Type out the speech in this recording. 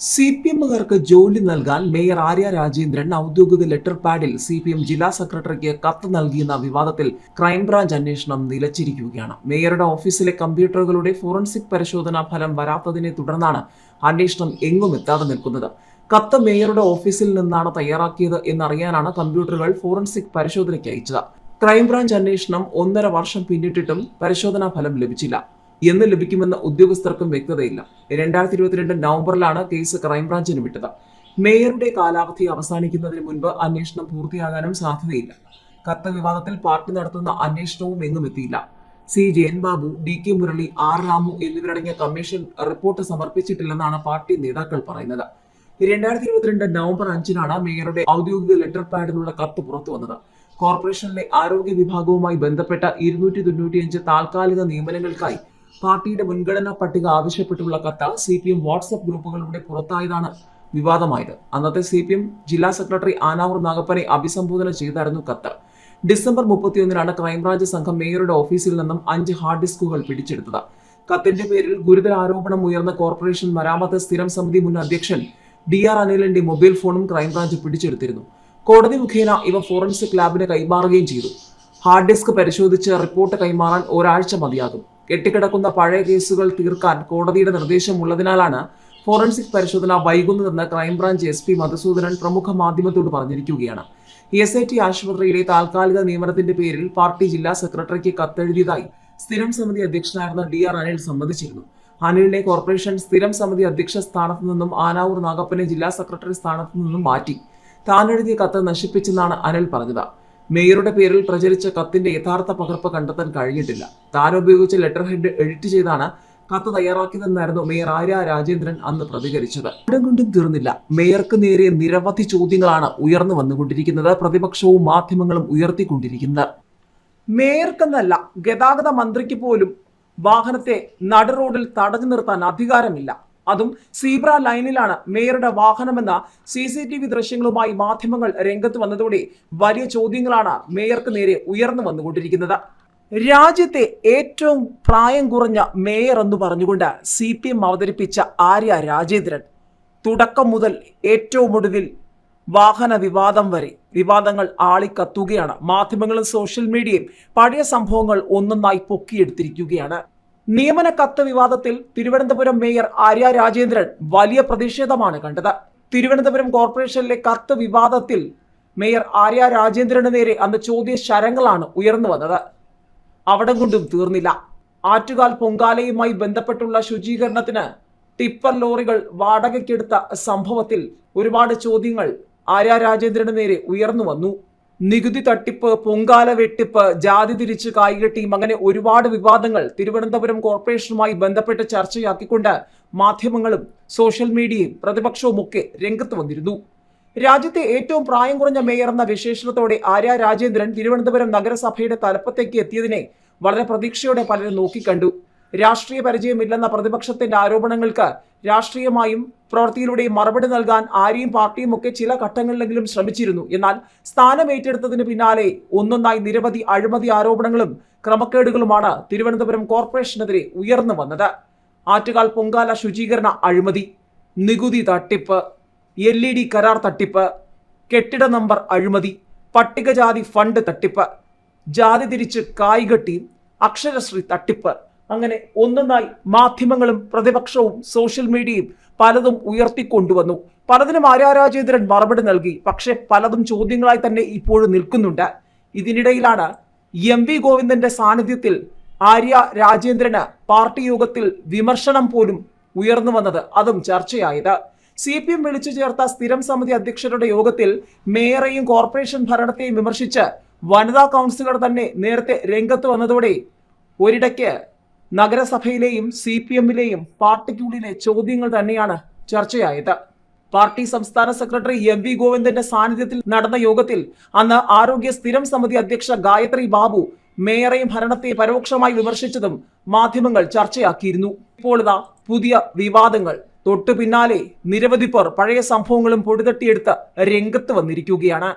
സിപിഎമ്മുകാർക്ക് ജോലി നൽകാൻ മേയർ ആര്യ രാജേന്ദ്രൻ ഔദ്യോഗിക ലെറ്റർ പാഡിൽ സിപിഎം ജില്ലാ സെക്രട്ടറിക്ക് കത്ത് നൽകിയെന്ന വിവാദത്തിൽ ക്രൈംബ്രാഞ്ച് അന്വേഷണം നിലച്ചിരിക്കുകയാണ്. മേയറുടെ ഓഫീസിലെ കമ്പ്യൂട്ടറുകളുടെ ഫോറൻസിക് പരിശോധനാ ഫലം വരാത്തതിനെ തുടർന്നാണ് അന്വേഷണം എങ്ങും എത്താതെ നിൽക്കുന്നത്. കത്ത് മേയറുടെ ഓഫീസിൽ നിന്നാണ് തയ്യാറാക്കിയത് എന്നറിയാനാണ് കമ്പ്യൂട്ടറുകൾ ഫോറൻസിക് പരിശോധനയ്ക്ക് അയച്ചത്. ക്രൈംബ്രാഞ്ച് അന്വേഷണം 1.5 വർഷം പിന്നിട്ടിട്ടും പരിശോധനാ ഫലം ലഭിച്ചില്ല. എന്ന് ലഭിക്കുമെന്ന് ഉദ്യോഗസ്ഥർക്കും വ്യക്തതയില്ല. 2022 നവംബറിലാണ് കേസ് ക്രൈംബ്രാഞ്ചിന് വിട്ടത്. മേയറുടെ കാലാവധി അവസാനിക്കുന്നതിന് മുൻപ് അന്വേഷണം പൂർത്തിയാകാനും സാധ്യതയില്ല. കത്ത് വിവാദത്തിൽ പാർട്ടി നടത്തുന്ന അന്വേഷണവും എങ്ങും എത്തിയില്ല. C Jayan Babu, DK Murali, R Ramu എന്നിവരടങ്ങിയ കമ്മീഷൻ റിപ്പോർട്ട് സമർപ്പിച്ചിട്ടില്ലെന്നാണ് പാർട്ടി നേതാക്കൾ പറയുന്നത്. 2022 നവംബർ 5-നാണ് മേയറുടെ ഔദ്യോഗിക ലെറ്റർ പാഡിലുള്ള കത്ത് പുറത്തു വന്നത്. കോർപ്പറേഷനിലെ ആരോഗ്യ വിഭാഗവുമായി ബന്ധപ്പെട്ട 295 താൽക്കാലിക നിയമനങ്ങൾക്കായി പാർട്ടിയുടെ മുൻഗണനാ പട്ടിക ആവശ്യപ്പെട്ടുള്ള കത്ത് CPM വാട്സ്ആപ്പ് ഗ്രൂപ്പുകളിലൂടെ പുറത്തായതാണ് വിവാദമായത്. അന്നത്തെ CPM ജില്ലാ സെക്രട്ടറി ആനാവൂർ നാഗപ്പനെ അഭിസംബോധന ചെയ്തായിരുന്നു കത്ത്. ഡിസംബർ 31-നാണ് ക്രൈംബ്രാഞ്ച് സംഘം മേയറുടെ ഓഫീസിൽ നിന്നും 5 ഹാർഡ് ഡിസ്കുകൾ പിടിച്ചെടുത്തത്. കത്തിന്റെ പേരിൽ ഗുരുതര ആരോപണം ഉയർന്ന കോർപ്പറേഷൻ മരാമത്ത് സ്ഥിരം സമിതി മുൻ അധ്യക്ഷൻ DR അനിലിന്റെ മൊബൈൽ ഫോണും ക്രൈംബ്രാഞ്ച് പിടിച്ചെടുത്തിരുന്നു. കോടതി മുഖേന ഇവ ഫോറൻസിക് ലാബിന് കൈമാറുകയും ചെയ്തു. ഹാർഡ് ഡിസ്ക് പരിശോധിച്ച് റിപ്പോർട്ട് കൈമാറാൻ ഒരാഴ്ച മതിയാകും. കെട്ടിക്കിടക്കുന്ന പഴയ കേസുകൾ തീർക്കാൻ കോടതിയുടെ നിർദ്ദേശം ഉള്ളതിനാലാണ് ഫോറൻസിക് പരിശോധന വൈകുന്നതെന്ന് ക്രൈംബ്രാഞ്ച് SP മധുസൂദനൻ പ്രമുഖ മാധ്യമത്തോട് പറഞ്ഞിരിക്കുകയാണ്. SIT ആശുപത്രിയിലെ താൽക്കാലിക നിയമനത്തിന്റെ പേരിൽ പാർട്ടി ജില്ലാ സെക്രട്ടറിക്ക് കത്തെഴുതിയതായി സ്ഥിരം സമിതി അധ്യക്ഷനായിരുന്ന DR അനിൽ സമ്മതിച്ചിരുന്നു. അനിലിനെ കോർപ്പറേഷൻ സ്ഥിരം സമിതി അധ്യക്ഷ സ്ഥാനത്തു നിന്നും ആനാവൂർ നാഗപ്പനെ ജില്ലാ സെക്രട്ടറി സ്ഥാനത്തു നിന്നും മാറ്റി. താൻ എഴുതിയ കത്ത് നശിപ്പിച്ചെന്നാണ് അനിൽ പറഞ്ഞത്. മേയറുടെ പേരിൽ പ്രചരിച്ച കത്തിന്റെ യഥാർത്ഥ പകർപ്പ് കണ്ടെത്താൻ കഴിഞ്ഞിട്ടില്ല. താൻ ഉപയോഗിച്ച ലെറ്റർ ഹെഡ് എഡിറ്റ് ചെയ്താണ് കത്ത് തയ്യാറാക്കിയതെന്നായിരുന്നു മേയർ ആര്യ രാജേന്ദ്രൻ അന്ന് പ്രതികരിച്ചത്. ഇടം കൊണ്ടും തീർന്നില്ല. മേയർക്ക് നേരെ നിരവധി ചോദ്യങ്ങളാണ് ഉയർന്നു വന്നുകൊണ്ടിരിക്കുന്നത്. പ്രതിപക്ഷവും മാധ്യമങ്ങളും ഉയർത്തിക്കൊണ്ടിരിക്കുന്നത്. മേയർക്കെന്നല്ല, ഗതാഗത മന്ത്രിക്ക് പോലും വാഹനത്തെ നടു റോഡിൽ തടഞ്ഞു നിർത്താൻ അധികാരമില്ല. അതും സീബ്ര ലൈനിലാണ് മേയറുടെ വാഹനമെന്ന CCTV ദൃശ്യങ്ങളുമായി മാധ്യമങ്ങൾ രംഗത്ത് വന്നതോടെ വലിയ ചോദ്യങ്ങളാണ് മേയർക്ക് നേരെ ഉയർന്നു വന്നുകൊണ്ടിരിക്കുന്നത്. രാജ്യത്തെ ഏറ്റവും പ്രായം കുറഞ്ഞ മേയർ എന്ന് പറഞ്ഞുകൊണ്ട് CPM അവതരിപ്പിച്ച ആര്യ രാജേന്ദ്രൻ തുടക്കം മുതൽ ഏറ്റവും ഒടുവിൽ വാഹന വിവാദം വരെ വിവാദങ്ങൾ ആളിക്കത്തുകയാണ്. മാധ്യമങ്ങളും സോഷ്യൽ മീഡിയയും പഴയ സംഭവങ്ങൾ ഒന്നൊന്നായി പൊക്കിയെടുത്തിരിക്കുകയാണ്. നിയമന കത്ത് വിവാദത്തിൽ തിരുവനന്തപുരം മേയർ ആര്യ രാജേന്ദ്രൻ വലിയ പ്രതിഷേധമാണ് കണ്ടത്. തിരുവനന്തപുരം കോർപ്പറേഷനിലെ കത്ത് വിവാദത്തിൽ മേയർ ആര്യ രാജേന്ദ്രന് നേരെ അന്ന് ചോദ്യ ശരങ്ങളാണ് ഉയർന്നു വന്നത്. അവിടം കൊണ്ടും തീർന്നില്ല. ആറ്റുകാൽ പൊങ്കാലയുമായി ബന്ധപ്പെട്ടുള്ള ശുചീകരണത്തിന് ടിപ്പർ ലോറികൾ വാടകയ്ക്കെടുത്ത സംഭവത്തിൽ ഒരുപാട് ചോദ്യങ്ങൾ ആര്യ രാജേന്ദ്രന് നേരെ ഉയർന്നു വന്നു. നികുതി തട്ടിപ്പ്, പൊങ്കാല വെട്ടിപ്പ്, ജാതി തിരിച്ച് കായികെട്ടിയും അങ്ങനെ ഒരുപാട് വിവാദങ്ങൾ തിരുവനന്തപുരം കോർപ്പറേഷനുമായി ബന്ധപ്പെട്ട് ചർച്ചയാക്കിക്കൊണ്ട് മാധ്യമങ്ങളും സോഷ്യൽ മീഡിയയും പ്രതിപക്ഷവും ഒക്കെ രംഗത്ത് വന്നിരുന്നു. രാജ്യത്തെ ഏറ്റവും പ്രായം കുറഞ്ഞ മേയർ എന്ന വിശേഷണത്തോടെ ആര്യ രാജേന്ദ്രൻ തിരുവനന്തപുരം നഗരസഭയുടെ തലപ്പത്തേക്ക് എത്തിയതിനെ വളരെ പ്രതീക്ഷയോടെ പലരും നോക്കിക്കണ്ടു. രാഷ്ട്രീയ പരിചയമില്ലെന്ന പ്രതിപക്ഷത്തിന്റെ ആരോപണങ്ങൾക്ക് രാഷ്ട്രീയമായും പ്രവൃത്തിയിലൂടെയും മറുപടി നൽകാൻ ആര്യയും പാർട്ടിയും ഒക്കെ ചില ഘട്ടങ്ങളിലെങ്കിലും ശ്രമിച്ചിരുന്നു. എന്നാൽ സ്ഥാനം ഏറ്റെടുത്തതിന് പിന്നാലെ ഒന്നൊന്നായി നിരവധി അഴിമതി ആരോപണങ്ങളും ക്രമക്കേടുകളുമാണ് തിരുവനന്തപുരം കോർപ്പറേഷനെതിരെ ഉയർന്നു വന്നത്. ആറ്റുകാൽ പൊങ്കാല ശുചീകരണ അഴിമതി, നികുതി തട്ടിപ്പ്, LED കരാർ തട്ടിപ്പ്, കെട്ടിട നമ്പർ അഴിമതി, പട്ടികജാതി ഫണ്ട് തട്ടിപ്പ്, ജാതി തിരിച്ച് കായികെട്ടി, അക്ഷരശ്രീ തട്ടിപ്പ്, അങ്ങനെ ഒന്നൊന്നായി മാധ്യമങ്ങളും പ്രതിപക്ഷവും സോഷ്യൽ മീഡിയയും പലതും ഉയർത്തിക്കൊണ്ടുവന്നു. പലതിനും ആര്യ രാജേന്ദ്രൻ മറുപടി നൽകി. പക്ഷെ പലതും ചോദ്യങ്ങളായി തന്നെ ഇപ്പോഴും നിൽക്കുന്നുണ്ട്. ഇതിനിടയിലാണ് MV ഗോവിന്ദന്റെ സാന്നിധ്യത്തിൽ ആര്യ രാജേന്ദ്രന് പാർട്ടി യോഗത്തിൽ വിമർശനം പോലും ഉയർന്നു വന്നത്, അതും ചർച്ചയായത്. CPM വിളിച്ചു ചേർത്ത സ്ഥിരം സമിതി അധ്യക്ഷരുടെ യോഗത്തിൽ മേയറെയും കോർപ്പറേഷൻ ഭരണത്തെയും വിമർശിച്ച് വനിതാ കൗൺസിലർ തന്നെ നേരത്തെ രംഗത്ത് വന്നതോടെ ഒരിടയ്ക്ക് നഗരസഭയിലെയും CPMലെയും പാർട്ടിക്കുള്ളിലെ ചോദ്യങ്ങൾ തന്നെയാണ് ചർച്ചയായത്. പാർട്ടി സംസ്ഥാന സെക്രട്ടറി MV ഗോവിന്ദന്റെ സാന്നിധ്യത്തിൽ നടന്ന യോഗത്തിൽ അന്ന് ആരോഗ്യ സ്ഥിരം സമിതി അധ്യക്ഷ ഗായത്രി ബാബു മേയറെയും ഭരണത്തെ പരോക്ഷമായി വിമർശിച്ചതും മാധ്യമങ്ങൾ ചർച്ചയാക്കിയിരുന്നു. ഇപ്പോൾ ഇതാ പുതിയ വിവാദങ്ങൾ. തൊട്ടു പിന്നാലെ നിരവധി പേർ പഴയ സംഭവങ്ങളും പൊടിതട്ടിയെടുത്ത് രംഗത്ത് വന്നിരിക്കുകയാണ്.